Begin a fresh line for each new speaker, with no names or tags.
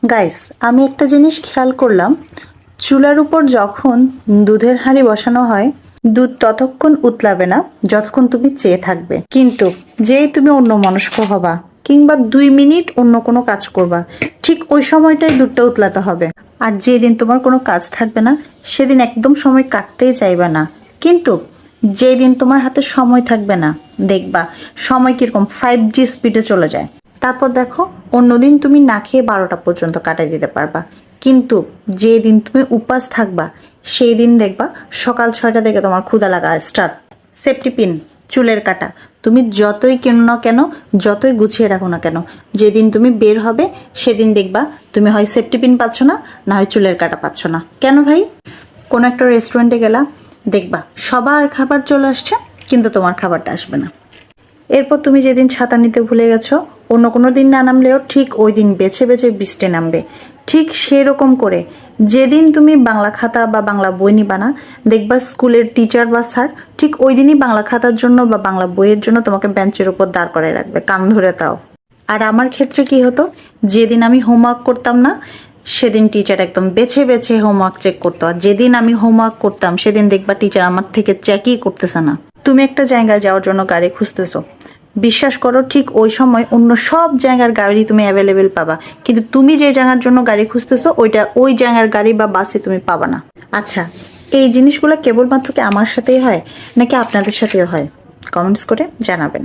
Guys, আমি একটা জিনিস খেয়াল করলাম, চুলার উপর যখন দুধের হাঁড়ি বসানো হয়, দুধ ততক্ষণ উতলাবে না যতক্ষণ তুমি চেয়ে থাকবে। কিন্তু যেই তুমি অন্যমনস্ক হবা কিংবা 2 মিনিট অন্য কোনো কাজ করবা, ঠিক ওই সময়টাই দুধটা উতলাতে হবে। আর যেদিন তোমার কোনো কাজ থাকবে না, সেদিন একদম সময় কাটতেই চাইবে না। কিন্তু যেদিন তোমার হাতে সময় থাকবে না, দেখবা সময় কিরকম 5G স্পিডে চলে যায়। তারপর দেখো, অন্যদিন তুমি না খেয়ে 12টা পর্যন্ত কাটাই দিতে পারবা। কিন্তু যেদিন তুমি উপাস থাকবা, সেই দিন দেখবা সকাল 6টা থেকে তোমার ক্ষুধা লাগা স্টার্ট। সেফটি পিন, চুলের কাঁটা, তুমি যতই কেনো না কেন, যতই গুছিয়ে রাখো না কেন, যেদিন তুমি বের হবে সেদিন দেখবা তুমি হয় সেফটি পিন পাচ্ছ না, না হয় চুলের কাঁটা পাচ্ছ না। কেন ভাই? কোনো একটা রেস্টুরেন্টে গেলা, দেখবা সবার খাবার চলে আসছে, কিন্তু তোমার খাবারটা আসবে না। এরপর তুমি যেদিন ছাতা নিতে ভুলে গেছো, অন্য কোনো দিন না নামলেও ঠিক ওই দিন বেছে বেছে বৃষ্টি নামবে। ঠিক সেরকম করে যেদিন তুমি বাংলা খাতা বা বাংলা বই নিবা না, দেখবা স্কুলের টিচার বা স্যার ঠিক ওই দিনই বাংলা খাতার জন্য বা বাংলা বইয়ের জন্য তোমাকে বেঞ্চের উপর দাঁড় করায় রাখবে, কান ধরে তাও। আর আমার ক্ষেত্রে কি হতো, যেদিন আমি হোমওয়ার্ক করতাম না, সেদিন টিচার একদম বেছে বেছে হোমওয়ার্ক চেক করতো। আর যেদিন আমি হোমওয়ার্ক করতাম, সেদিন দেখবা টিচার আমার থেকে চেকই করতেছে না। তুমি একটা জায়গায় যাওয়ার জন্য গাড়ি খুঁজতেছো, বিশ্বাস করো ঠিক ওই সময় অন্য সব জায়গার গাড়ি তুমি অ্যাভেলেবেল পাবা, কিন্তু তুমি যে জায়গার জন্য গাড়ি খুঁজতেছো ওই জায়গার গাড়ি বা বাসে তুমি পাবা না। আচ্ছা, এই জিনিসগুলো কেবলমাত্র কি আমার সাথেই হয়, নাকি আপনাদের সাথেও হয়? কমেন্টস করে জানাবেন।